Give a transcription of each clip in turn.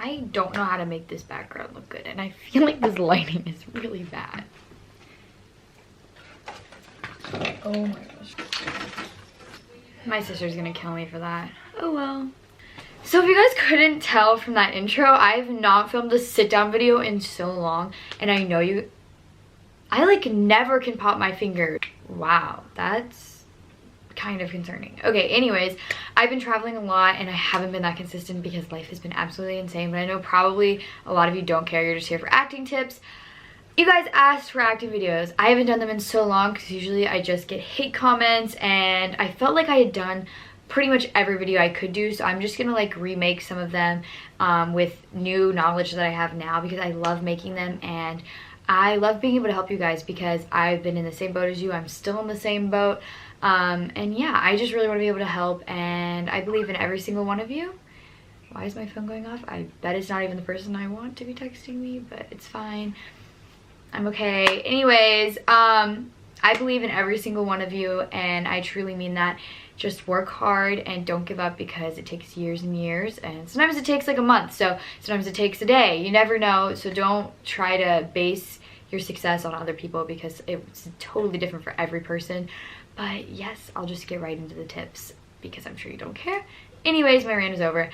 I don't know how to make this background look good, and I feel like this lighting is really bad. Oh my gosh. My sister's gonna kill me for that. Oh well. So if you guys couldn't tell from that intro, I have not filmed a sit down video in so long, and I know I like never can pop my finger. Wow, that's kind of concerning. Okay, anyways, I've been traveling a lot and I haven't been that consistent because life has been absolutely insane, but I know probably a lot of you don't care, you're just here for acting tips. You guys asked for acting videos. I haven't done them in so long because usually I just get hate comments, and I felt like I had done pretty much every video I could do, so I'm just gonna like remake some of them with new knowledge that I have now, because I love making them and I love being able to help you guys because I've been in the same boat as you. I'm still in the same boat, and yeah, I just really want to be able to help, and I believe in every single one of you. Why is my phone going off? I bet it's not even the person I want to be texting me, but it's fine. I'm okay. Anyways, I believe in every single one of you, and I truly mean that. Just work hard and don't give up, because it takes years and years, and sometimes it takes like a month, so sometimes it takes a day. You never know, so don't try to base your success on other people because it's totally different for every person. But yes, I'll just get right into the tips because I'm sure you don't care. Anyways, my rant is over.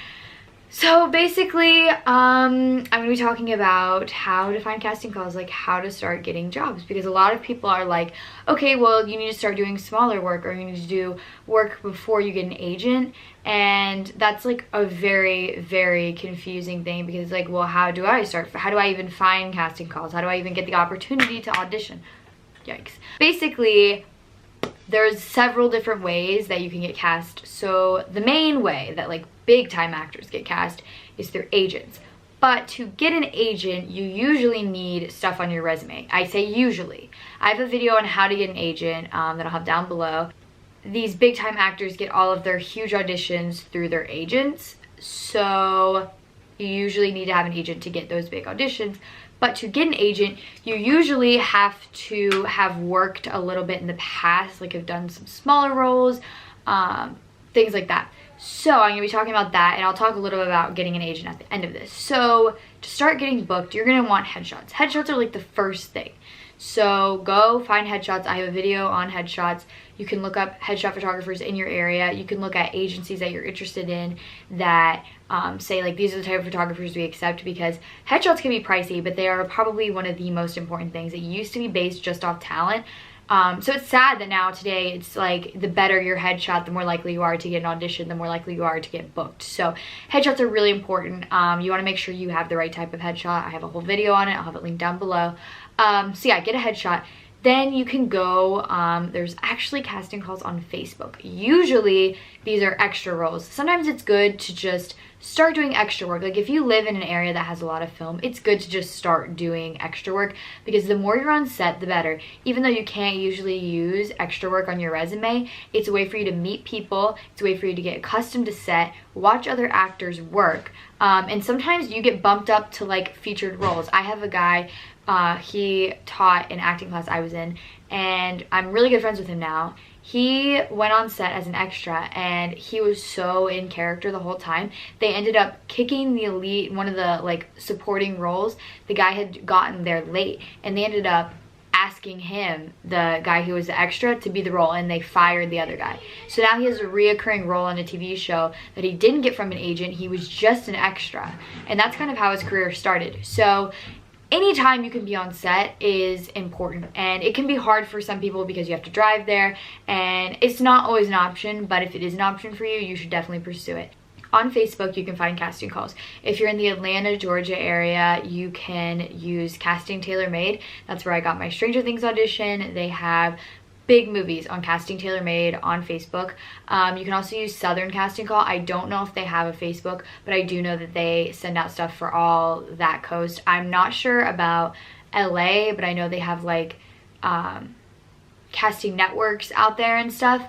So basically, I'm going to be talking about how to find casting calls, like how to start getting jobs, because a lot of people are like, okay, well, you need to start doing smaller work, or you need to do work before you get an agent, and that's like a very, very confusing thing, because it's like, well, how do I start? How do I even find casting calls? How do I even get the opportunity to audition? Yikes. Basically, there's several different ways that you can get cast. So the main way that like big time actors get cast is through agents. But to get an agent, you usually need stuff on your resume. I say usually. I have a video on how to get an agent that I'll have down below. These big time actors get all of their huge auditions through their agents. So you usually need to have an agent to get those big auditions. But to get an agent, you usually have to have worked a little bit in the past, like have done some smaller roles, things like that. So I'm going to be talking about that, and I'll talk a little bit about getting an agent at the end of this. So to start getting booked, you're going to want headshots. Headshots are like the first thing. So go find headshots. I have a video on headshots. You can look up headshot photographers in your area. You can look at agencies that you're interested in that say like these are the type of photographers we accept, because headshots can be pricey, but they are probably one of the most important things. It used to be based just off talent. So it's sad that now today it's like the better your headshot, the more likely you are to get an audition, the more likely you are to get booked. So headshots are really important. You want to make sure you have the right type of headshot. I have a whole video on it. I'll have it linked down below. So yeah, get a headshot. Then you can go, there's actually casting calls on Facebook. Usually these are extra roles. Sometimes it's good to just start doing extra work. Like if you live in an area that has a lot of film, it's good to just start doing extra work, because the more you're on set, the better. Even though you can't usually use extra work on your resume, it's a way for you to meet people. It's a way for you to get accustomed to set, watch other actors work. And sometimes you get bumped up to like featured roles. I have a guy, he taught an acting class I was in, and I'm really good friends with him now. He went on set as an extra, and he was so in character the whole time. They ended up kicking the elite, one of the like supporting roles. The guy had gotten there late, and they ended up asking him, the guy who was the extra, to be the role, and they fired the other guy. So now he has a reoccurring role on a TV show that he didn't get from an agent. He was just an extra, and that's kind of how his career started. So anytime you can be on set is important, and it can be hard for some people because you have to drive there, and it's not always an option, but if it is an option for you, you should definitely pursue it. On Facebook, you can find casting calls. If you're in the Atlanta, Georgia area, you can use Casting Tailor Made. That's where I got my Stranger Things audition. They have big movies on Casting Tailor Made on Facebook. You can also use Southern Casting Call. I don't know if they have a Facebook, but I do know that they send out stuff for all that coast. I'm not sure about LA, but I know they have like casting networks out there and stuff.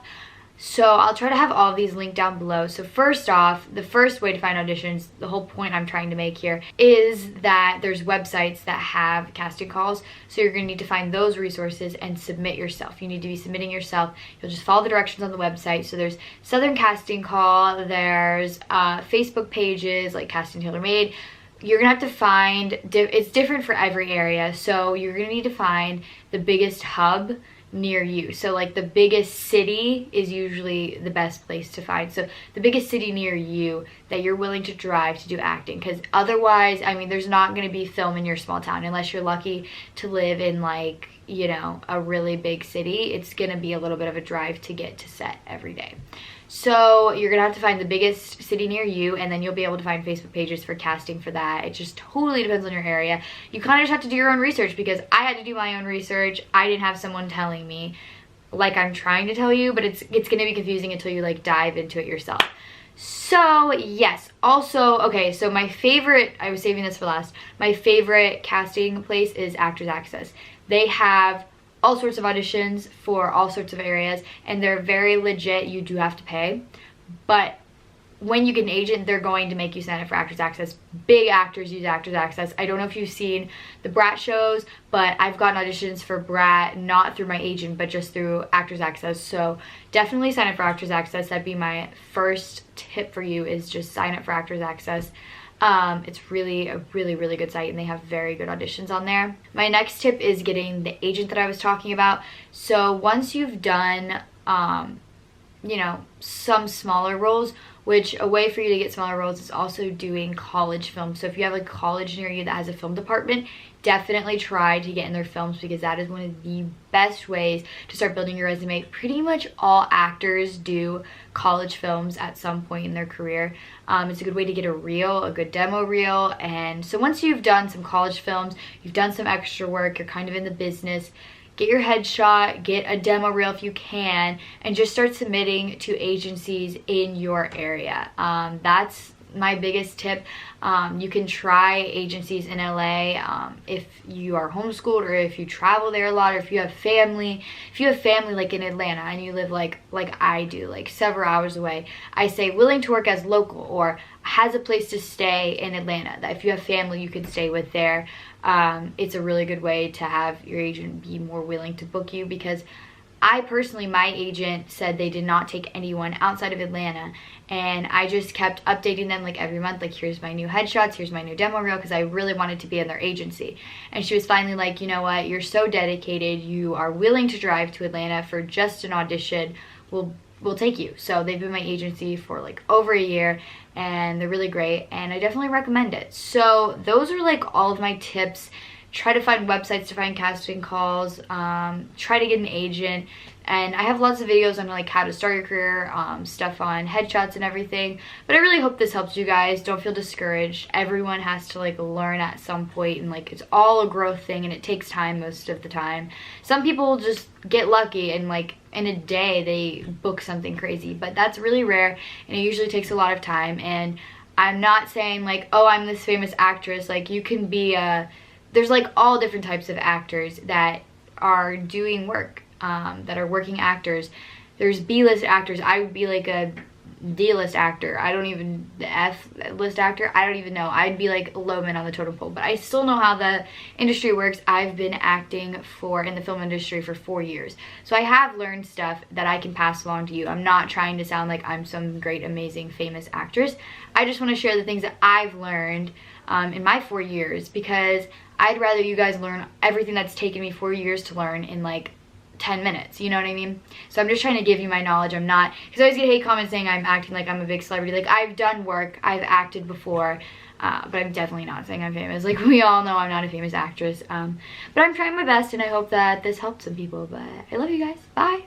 So I'll try to have all of these linked down below. So first off, the first way to find auditions, the whole point I'm trying to make here, is that there's websites that have casting calls. So you're gonna need to find those resources and submit yourself. You need to be submitting yourself. You'll just follow the directions on the website. So there's Southern Casting Call, there's Facebook pages like Casting Tailor Made, you're gonna have to find, it's different for every area, so you're gonna need to find the biggest hub near you. So like the biggest city is usually the best place to find. So the biggest city near you that you're willing to drive to do acting, because otherwise, I mean, there's not going to be film in your small town unless you're lucky to live in like, you know, a really big city. It's going to be a little bit of a drive to get to set every day. So you're gonna have to find the biggest city near you, and then you'll be able to find Facebook pages for casting for that. It just totally depends on your area. You kind of just have to do your own research, because I had to do my own research. I didn't have someone telling me like I'm trying to tell you, but it's gonna be confusing until you like dive into it yourself. So yes, also, okay, so my favorite, I was saving this for last, my favorite casting place is Actors Access. They have all sorts of auditions for all sorts of areas, and they're very legit. You do have to pay, but when you get an agent, they're going to make you sign up for Actors Access. Big actors use Actors Access. I don't know if you've seen the Brat shows, but I've gotten auditions for Brat not through my agent, but just through Actors Access. So definitely sign up for Actors Access. That'd be my first tip for you, is just sign up for Actors Access. It's really a really good site, and they have very good auditions on there. My next tip is getting the agent that I was talking about. So once you've done you know, some smaller roles, which a way for you to get smaller roles is also doing college films. So if you have a college near you that has a film department, definitely try to get in their films, because that is one of the best ways to start building your resume. Pretty much all actors do college films at some point in their career. It's a good way to get a reel, a good demo reel. And so once you've done some college films, you've done some extra work, you're kind of in the business, get your headshot, get a demo reel if you can, and just start submitting to agencies in your area. That's my biggest tip. You can try agencies in LA if you are homeschooled, or if you travel there a lot, or if you have family. If you have family like in Atlanta and you live like I do, like several hours away, I say willing to work as local, or has a place to stay in Atlanta that if you have family you can stay with there. It's a really good way to have your agent be more willing to book you, because I personally, my agent said they did not take anyone outside of Atlanta, and I just kept updating them like every month, like here's my new headshots, here's my new demo reel, because I really wanted to be in their agency. And she was finally like, you know what, you're so dedicated, you are willing to drive to Atlanta for just an audition, we'll take you. So they've been my agency for like over a year, and they're really great, and I definitely recommend it. So those are like all of my tips. Try to find websites to find casting calls, try to get an agent, and I have lots of videos on like how to start your career, stuff on headshots and everything. But I really hope this helps you guys. Don't feel discouraged. Everyone has to like learn at some point, and like it's all a growth thing, and it takes time most of the time. Some people just get lucky and like in a day they book something crazy, but that's really rare, and it usually takes a lot of time. And I'm not saying like, oh, I'm this famous actress. Like you can be a, there's like all different types of actors that are doing work, that are working actors. There's B-list actors. I would be like a D-list actor. I don't even, the F-list actor, I don't even know. I'd be like lowman on the totem pole, but I still know how the industry works. I've been acting in the film industry for 4 years. So I have learned stuff that I can pass along to you. I'm not trying to sound like I'm some great, amazing, famous actress. I just want to share the things that I've learned in my 4 years, because I'd rather you guys learn everything that's taken me 4 years to learn in like 10 minutes, you know what I mean? So I'm just trying to give you my knowledge. I'm not, because I always get hate comments saying I'm acting like I'm a big celebrity. Like I've done work, I've acted before, but I'm definitely not saying I'm famous. Like we all know I'm not a famous actress, but I'm trying my best, and I hope that this helped some people. But I love you guys. Bye.